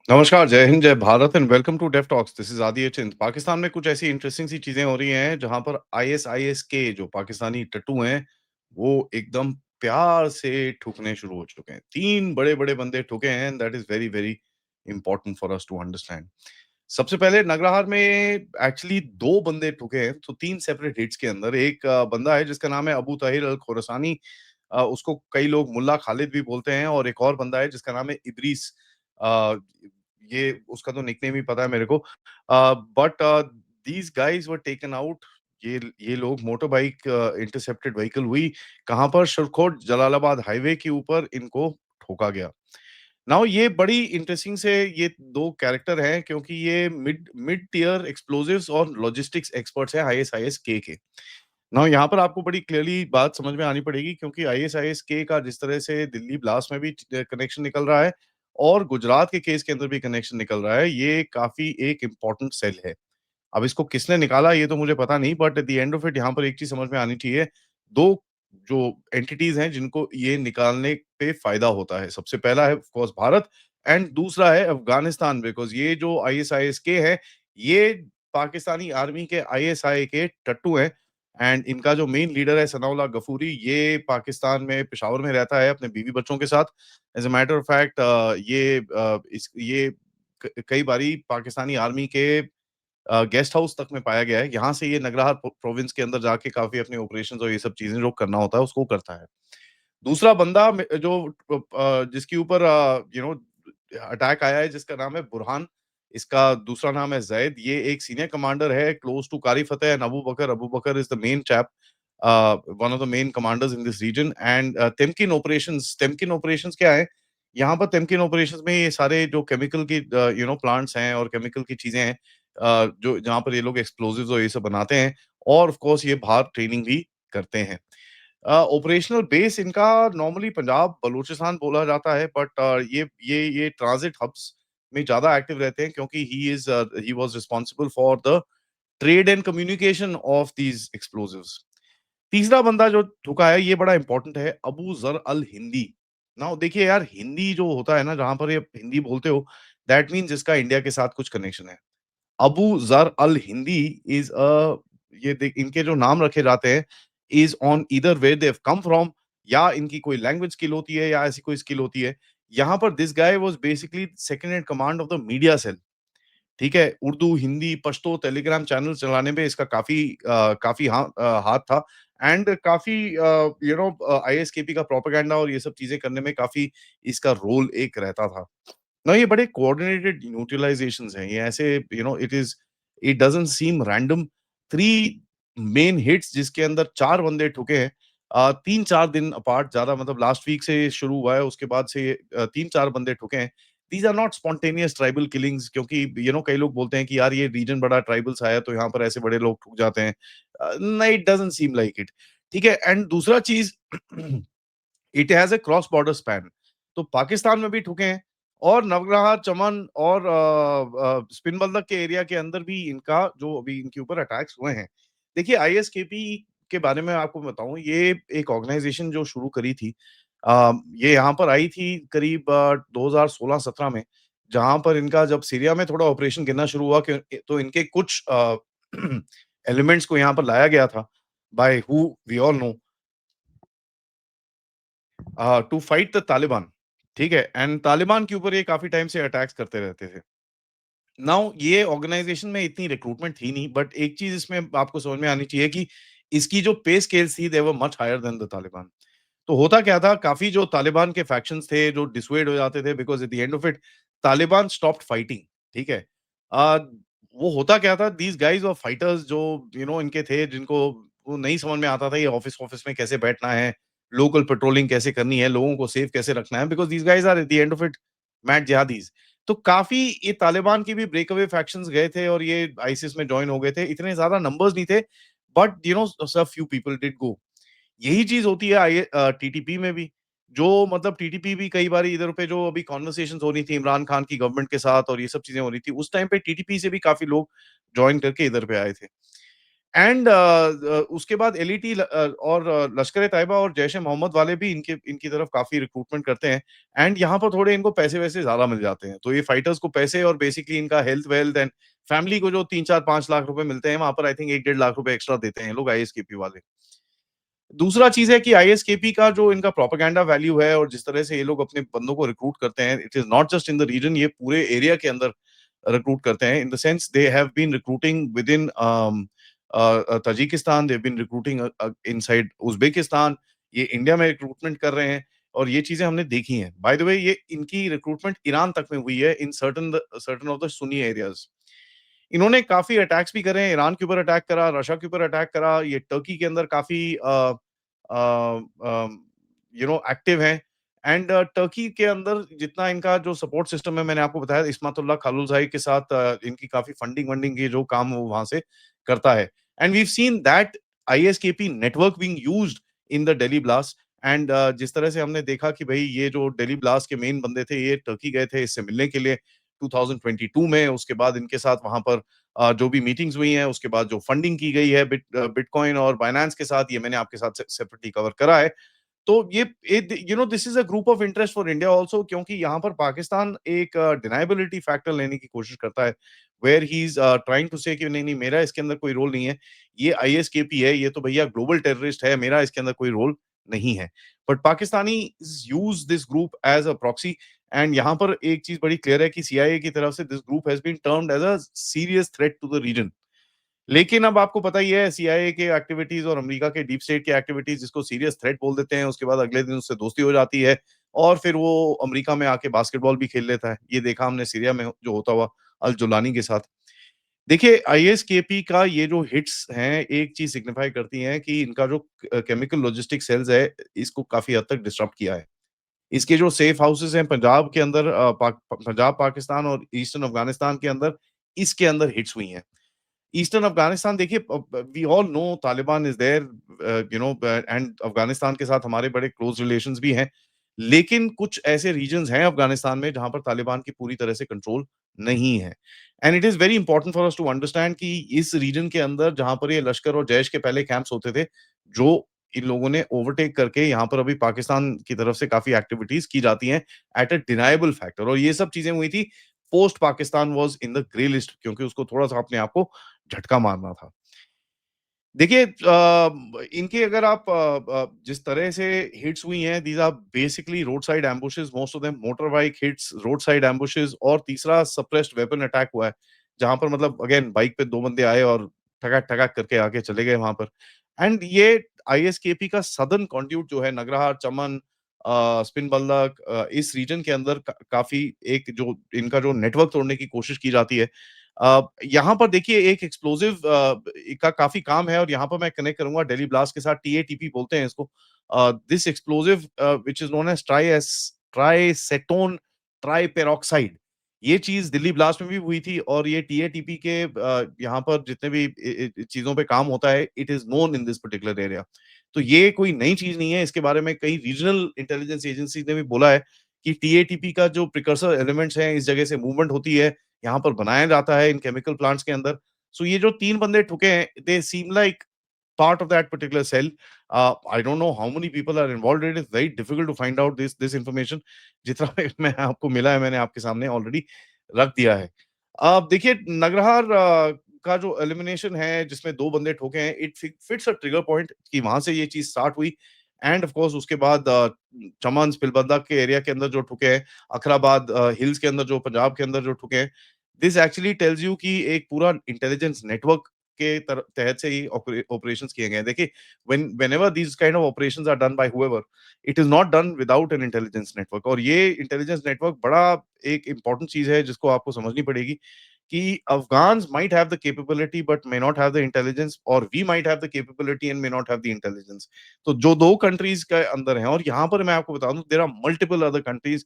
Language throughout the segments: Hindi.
नमस्कार, जय हिंद, जय Bharat and welcome to Dev talks. This is Adi Achint. Pakistan में कुछ ऐसी इंटरेस्टिंग सी चीज़ें हो रही हैं, जहाँ पर आईएसआईएस के जो पाकिस्तानी टट्टू हैं, वो एकदम प्यार से ठुकने शुरू हो चुके हैं। 3 बड़े-बड़े बंदे ठुके हैं and that is very, very important for us to understand. सबसे पहले नगरहार में एक्चुअली 2 बंदे ठुके हैं, तो 3 सेपरेट हिट्स के अंदर। एक बंदा है जिसका नाम है अबू ताहिर अल खुरासानी। उसको कई लोग मुल्ला खालिद भी बोलते हैं और एक और बंदा है जिसका नाम है इदरीस। अ, ये उसका तो निकनेम ही पता है मेरे को। But these guys were taken out. ये लोग मोटर बाइक इंटरसेप्टेड व्हीकल हुई, कहाँ पर शिरखोट जलालाबाद हाईवे के ऊपर इनको ठोका गया। नाउ ये बड़ी इंटरेस्टिंग से ये 2 कैरेक्टर हैं क्योंकि ये मिड मिड टियर एक्सप्लोजिव्स और लॉजिस्टिक्स एक्सपर्ट्स हैं आईएसआईएस के। नाउ यहाँ पर आपको बड़ी क्लियरली बात समझ में आनी पड़ेगी क्योंकि आईएसआईएस के का जिस तरह से दिल्ली ब्लास्ट में भी कनेक्शन निकल रहा है और गुजरात के केस के अंदर भी कनेक्शन निकल रहा है, ये काफ़ी एक इम्पोर्टेंट सेल है। अब इसको किसने निकाला ये तो मुझे पता नहीं, but at the end of it यहाँ पर एक चीज़ समझ में आनी चाहिए। 2 जो एंटिटीज़ हैं जिनको ये निकालने पे फ़ायदा होता है। सबसे पहला है ऑफ कोर्स भारत एंड दूसरा है अफ़गानिस्तान, बिकॉज़ ये जो आईएसआईएस के है, ये पाकिस्तानी आर्मी के आईएसआई के टट्टू हैं एंड इनका जो मेन लीडर है सनाउल्लाह गफूरी, ये पाकिस्तान में पेशावर में रहता है अपने बीवी-बच्चों के साथ। As a matter of fact ये कई बारी पाकिस्तानी आर्मी के गेस्ट हाउस तक में पाया गया है। यहाँ से ये नगराहर प्रोविंस के अंदर जाके काफ़ी अपने ऑपरेशंस और ये सब चीज़ें जो करना होता है, उसको करता है। दूसरा बंदा जिसके ऊपर अटैक आया है, जिसका नाम है बुरहान, इसका दूसरा नाम है ज़ैद। ये एक सीनियर कमांडर है close to Qari Fateh and Abu Bakr. Abu Bakr is the main chap, one of the main commanders in this region and टेम्किन ऑपरेशंस क्या है? यहाँ पर टेम्किन ऑपरेशंस में ये सारे जो केमिकल की प्लांट्स हैं और केमिकल की चीज़ें हैं, जो जहाँ पर ये लोग एक्सप्लोजिव्स और ये सब बनाते हैं और ऑफ कोर्स ये बाहर ट्रेनिंग भी करते हैं। ऑपरेशनल बेस इनका नॉर्मली पंजाब, बलूचिस्तान बोला जाता है, बट ये ट्रांजिट हब्स में ज़्यादा एक्टिव रहते हैं क्योंकि he was responsible for the trade and communication of these explosives. तीसरा बंदा जो ठुका है ये बड़ा इम्पोर्टेंट है, अबू ज़र अल हिंदी। नाउ देखिए यार, हिंदी जो होता है ना, जहाँ पर ये हिंदी बोलते हो, दैट मीन्स इसका इंडिया के साथ कुछ कनेक्शन है। अबू ज़र अल हिंदी इज़ ये देख इनके जो नाम रखे जाते हैं is on either where they have come from, या इनकी कोई लैंग्वेज स्किल होती है या ऐसी कोई स्किल होती है। यहाँ पर this guy was basically second in command of the media cell. ठीक है? उर्दू, हिंदी, पश्तो, टेलीग्राम चैनल चलाने में इसका काफ़ी हाथ था एंड काफ़ी आईएसकेपी का प्रोपेगेंडा और ये सब चीज़ें करने में काफ़ी इसका रोल एक रहता था। ना ये बड़े कोऑर्डिनेटेड यूटिलाइज़ेशंस हैं। ये ऐसे it doesn't seem random. 3 main hits जिसके अंदर 4 बंदे ठुके हैं। 3-4 दिन अपार्ट, ज़्यादा मतलब लास्ट वीक से शुरू हुआ है, उसके बाद से 3-4 बंदे ठुके हैं। These are not spontaneous tribal killings, क्योंकि कई लोग बोलते हैं कि यार ये रीजन बड़ा ट्राइबल सा है तो यहाँ पर ऐसे बड़े लोग ठुक जाते हैं। नहीं, it doesn't seem like it. ठीक है? एंड दूसरा चीज़ it has a cross border span. तो पाकिस्तान में भी ठुके हैं और नवग्रह, चमन और स्पिन बल्दक के एरिया के अंदर भी इनका जो अभी इनके ऊपर अटैक्स हुए हैं। देखिए, आईएसकेपी के बारे में आपको बताऊँ, ये एक ऑर्गनाइज़ेशन जो शुरू करी थी, ये यहाँ पर आई थी करीब 2016-17 में, जहाँ पर इनका जब सीरिया में थोड़ा ऑपरेशन गिरना शुरू हुआ तो इनके कुछ एलिमेंट्स को यहाँ पर लाया गया था, by who we all know, to fight the Taliban. ठीक है? एंड तालिबान के ऊपर ये काफ़ी टाइम से अटैक्स करते रहते थे। नाउ ये ऑर्गनाइज़ेशन में इतनी रिक्रूटमेंट थी नहीं, बट एक चीज़ इसमें आपको समझ में आनी चाहिए कि इसकी जो पे स्केल्स थी, they were much higher than the Taliban. तो होता क्या था, काफ़ी जो तालिबान के फैक्शंस थे, जो डिसुएड हो जाते थे, because at the end of it Taliban stopped fighting. ठीक है? अ, वो होता क्या था, दीज़ गाइज़ वर फाइटर्स जो इनके थे, जिनको वो नहीं समझ में आता था ये ऑफ़िस में कैसे बैठना है, लोकल पेट्रोलिंग कैसे करनी है, लोगों को सेफ कैसे रखना है, because these guys are at the end of it mad jihadis. तो काफ़ी ये तालिबान के भी ब्रेकअवे फैक्शंस गए थे और ये आईसिस में जॉइन हो गए थे। इतने ज़्यादा नंबर्स नहीं थे, but some few people did go. यही चीज़ होती है टीटीपी में भी। जो मतलब टीटीपी भी कई बारी इधर पे जो अभी कन्वर्सेशंस हो रही थी इमरान खान की गवर्नमेंट के साथ और ये सब चीज़ें हो रही थी, उस टाइम पे टीटीपी से भी काफ़ी लोग जॉइन करके इधर पे आए थे। एंड उसके बाद एलईटी और लश्कर-ए-तैयबा और जैश-ए-मोहम्मद वाले भी इनके इनकी तरफ काफ़ी रिक्रूटमेंट करते हैं एंड यहाँ पर थोड़े इनको पैसे-वैसे ज़्यादा मिल जाते हैं। तो ये फाइटर्स को पैसे और बेसिकली इनका हेल्थ-वेल्थ एंड फैमिली को जो 3, 4, 5 लाख रुपए मिलते हैं, वहाँ पर आई थिंक 1 डेढ़ लाख रुपए एक्स्ट्रा देते हैं ये लोग आईएसकेपी वाले। दूसरा चीज़ है कि आईएसकेपी का जो इनका प्रोपेगेंडा वैल्यू है और जिस तरह से ये लोग अपने बंदों को रिक्रूट करते हैं, it is not just in the region, ये पूरे एरिया के अंदर रिक्रूट करते हैं। In the sense they have been recruiting within Tajikistan, they have been recruiting inside Uzbekistan, ये इंडिया में रिक्रूटमेंट कर रहे हैं और ये चीज़ें हमने देखी हैं। बाय द वे ये इनकी रिक्रूटमेंट ईरान तक में हुई है in certain of the Sunni areas. इन्होंने काफ़ी अटैक्स भी करे हैं, ईरान के ऊपर अटैक करा, रशिया के ऊपर अटैक करा, ये टर्की के अंदर काफ़ी एक्टिव हैं एंड टर्की के अंदर जितना इनका जो सपोर्ट सिस्टम है, मैंने आपको बताया इस्मातुल्लाह खालुलज़ाई के साथ इनकी काफ़ी फंडिंग-वंडिंग की जो काम वो वहाँ से करता है and we have seen that ISKP network being used in the Delhi blast and जिस तरह से हमने देखा कि भई ये जो दिल्ली ब्लास्ट के मेन बंदे थे, ये टर्की गए थे इससे मिलने के लिए 2022 में, उसके बाद इनके साथ वहाँ पर जो भी मीटिंग्स हुई हैं, उसके बाद जो फंडिंग की गई है बिटकॉइन और बाइनेंस के साथ, ये मैंने आपके साथ सेपरेटली कवर करा है। तो ये this is a group of interest for India also क्योंकि यहाँ पर पाकिस्तान एक डिनायबिलिटी फैक्टर लेने की कोशिश करता है, where he is trying to say कि नहीं, मेरा इसके अंदर कोई रोल नहीं है। ये आईएसकेपी है, ये तो भैया ग्लोबल टेररिस्ट है, मेरा इसके अंदर कोई रोल नहीं है। But Pakistanis use this group as a proxy and यहाँ पर एक चीज़ बड़ी क्लियर है कि सीआईए की तरफ से this group has been termed as a serious threat to the region. लेकिन अब आपको पता ही है सीआईए के एक्टिविटीज़ और अमेरिका के डीप स्टेट की एक्टिविटीज़ जिसको सीरियस थ्रेट बोल देते हैं, उसके बाद अगले दिन उससे दोस्ती हो जाती है और फिर वो अमेरिका में आके बास्केटबॉल भी खेल लेता है। ये देखा हमने सीरिया में जो होता हुआ अल जुलानी के साथ। देखिए आईएसकेपी का ये जो हिट्स हैं, एक चीज़ सिग्निफाई करती हैं कि इनका जो केमिकल लॉजिस्टिक सेल्स है, इसको काफ़ी हद तक डिसरप्ट किया है। इसके जो सेफ हाउसेज़ हैं पंजाब के अंदर पंजाब, पाकिस्तान और ईस्टर्न अफ़गानिस्तान के अंदर, इसके अंदर हिट्स हुई हैं। ईस्टर्न अफ़गानिस्तान देखिए we all know Taliban is there and Afghanistan के साथ हमारे बड़े क्लोज़ रिलेशंस भी हैं। लेकिन कुछ ऐसे रीजन्स हैं अफ़गानिस्तान में जहाँ पर तालिबान की पूरी तरह से कंट्रोल नहीं है। And it is very important for us to understand कि इस रीजन के अंदर जहाँ पर ये लश्कर और जैश के पहले कैंप्स होते थे, जो इन लोगों ने ओवरटेक करके यहाँ पर अभी पाकिस्तान की तरफ से काफ़ी एक्टिविटीज़ की जाती हैं एट अ डिनायबल फैक्टर और ये सब चीज़ें हुई थी post Pakistan was in the grey list क्योंकि उसको थोड़ा-सा अपने आप को झटका मारना था। देखिए इनके अगर आप जिस तरह से हिट्स हुई हैं these are basically road side ambushes most of them motor bike hits, road side ambushes और तीसरा सप्रेस्ड वेपन अटैक हुआ है। जहाँ पर मतलब अगेन बाइक पे 2 बंदे आए और ठगाक-ठगाक करके आके चले गए वहाँ पर। एंड ये आईएसकेपी का सदर्न कॉन्ड्यूट जो है नगरहार, चमन स्पिन बल्दक इस रीजन के अंदर काफ़ी एक जो इनका जो नेटवर्क तोड़ने की कोशिश की जाती है यहाँ पर देखिए एक एक्सप्लोसिव का काफ़ी काम है और यहाँ पर मैं कनेक्ट करूँगा दिल्ली ब्लास्ट के साथ टीएटीपी बोलते हैं इसको। This explosive which is known as triacetone triperoxide ये चीज़ दिल्ली ब्लास्ट में भी हुई थी और ये टीएटीपी के यहाँ पर जितने भी चीज़ों पे काम होता है, it is known in this particular area. तो ये कोई नई चीज़ नहीं है, इसके बारे में कई रीजनल इंटेलिजेंस एजेंसीज़ ने भी बोला है कि टीएटीपी का जो प्रिकर्सर एलिमेंट्स हैं, इस जगह से मूवमेंट होती है यहाँ पर बनाया जाता है इन केमिकल प्लांट्स के अंदर। सो ये जो 3 बंदे ठुके हैं, they seem like part of that particular cell. I don't know how many people are involved. It is very difficult to find out this information. जितना मैं आपको मिला है, मैंने आपके सामने ऑलरेडी रख दिया है। देखिए नगरहार का जो एलिमिनेशन है, जिसमें 2 बंदे ठोके हैं, it fits a trigger point कि वहाँ से ये चीज़ स्टार्ट हुई एंड ऑफ कोर्स उसके बाद चमन, पिलबद्दा के एरिया के अंदर जो ठुके हैं, अखराबाद हिल्स के अंदर जो पंजाब के अंदर जो ठुके हैं, दिस एक्चुअली टेल्स यू कि एक पूरा इंटेलिजेंस नेटवर्क के तहत से ही ऑपरेशंस किए गए हैं। देखिए whenever these kind of operations are done by whoever, it is not done without an intelligence network और ये इंटेलिजेंस नेटवर्क बड़ा एक इम्पोर्टेंट चीज़ है जिसको आपको समझनी पड़ेगी कि Afghans might have the capability but may not have the intelligence और we might have the capability and may not have the intelligence. तो जो 2 कंट्रीज़ के अंदर हैं और यहाँ पर मैं आपको बता दूँ there are multiple other countries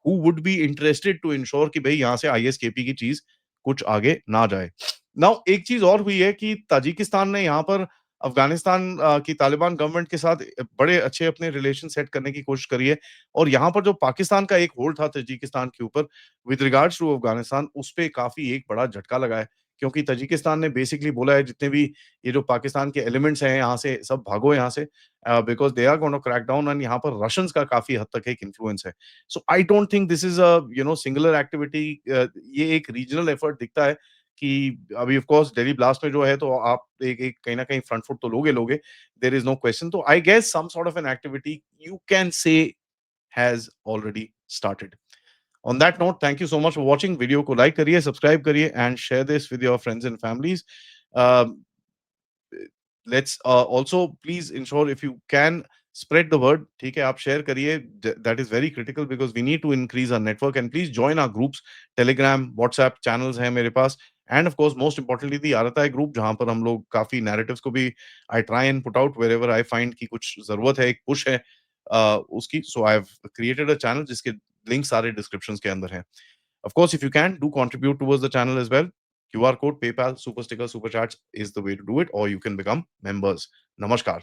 who would be interested to ensure कि भई यहाँ से आईएसकेपी की चीज़ कुछ आगे ना जाए। नाउ एक चीज़ और हुई है कि ताजिकिस्तान ने यहाँ पर अफ़गानिस्तान की तालिबान गवर्नमेंट के साथ बड़े अच्छे अपने रिलेशन सेट करने की कोशिश करी है और यहाँ पर जो पाकिस्तान का एक होल्ड था ताजिकिस्तान के ऊपर विद रिगार्ड्स टू अफ़गानिस्तान, उसपे काफ़ी एक बड़ा झटका लगा है क्योंकि तजिकिस्तान ने बेसिकली बोला है जितने भी ये जो पाकिस्तान के एलिमेंट्स हैं यहाँ से सब भागो यहाँ से because they are gonna crack down and यहाँ पर रशियंस का काफ़ी हद तक एक इन्फ्लुएंस है। So I don't think this is a singular activity ये एक रीजनल एफर्ट दिखता है कि अभी ऑफ कोर्स दिल्ली ब्लास्ट में जो है तो आप एक एक कहीं न कहीं फ्रंट फुट तो लोगे, देयर इज़ नो क्वेश्चन तो I guess some sort of an activity you can say has already started. On that note, thank you so much for watching. Video को लाइक करिए, सब्सक्राइब करिए and share this with your friends and families. Let's also please ensure if you can spread the word, ठीक है, आप शेयर करिए, that is very critical because we need to increase our network and please join our groups, Telegram, WhatsApp channels हैं मेरे पास and of course most importantly the आरता ग्रुप जहां पर हम लोग काफी नैरेटिव्स को भी I try and put out wherever I find की कुछ जरूरत है, एक पुश है उसकी, so I have created a channel जिसके लिंक सारे डिस्क्रिप्शंस के अंदर हैं। Of course, if you can, do contribute towards the channel as well. QR code, PayPal, Super Sticker, Super Chats is the way to do it, or you can become members. Namaskar.